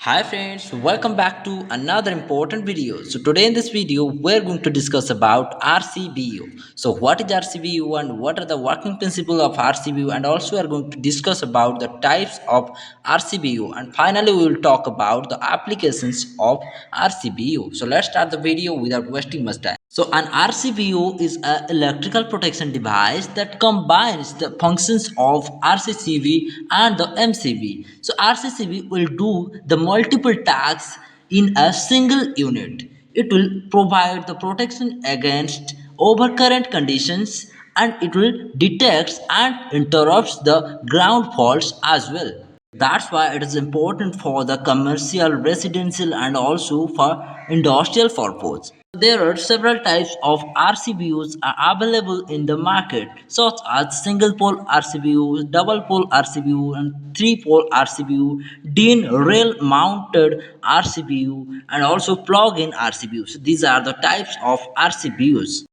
Hi friends, welcome back to another important video. So today in this video we're going to discuss about RCBO. So what is RCBO and what are the working principle of RCBO, and also we're going to discuss about the types of RCBO, and finally we will talk about the applications of RCBO. So let's start the video without wasting much time. So an RCBO is an electrical protection device that combines the functions of RCCB and the MCB. So RCCB will do the multiple tasks in a single unit. It will provide the protection against overcurrent conditions, and it will detect and interrupts the ground faults as well. That's why it is important for the commercial, residential, and also for industrial purpose. There are several types of RCBUs are available in the market, such as single pole RCBU, double pole RCBU, and three pole RCBU, DIN rail mounted RCBU, and also plug in RCBUs. These are the types of RCBUs.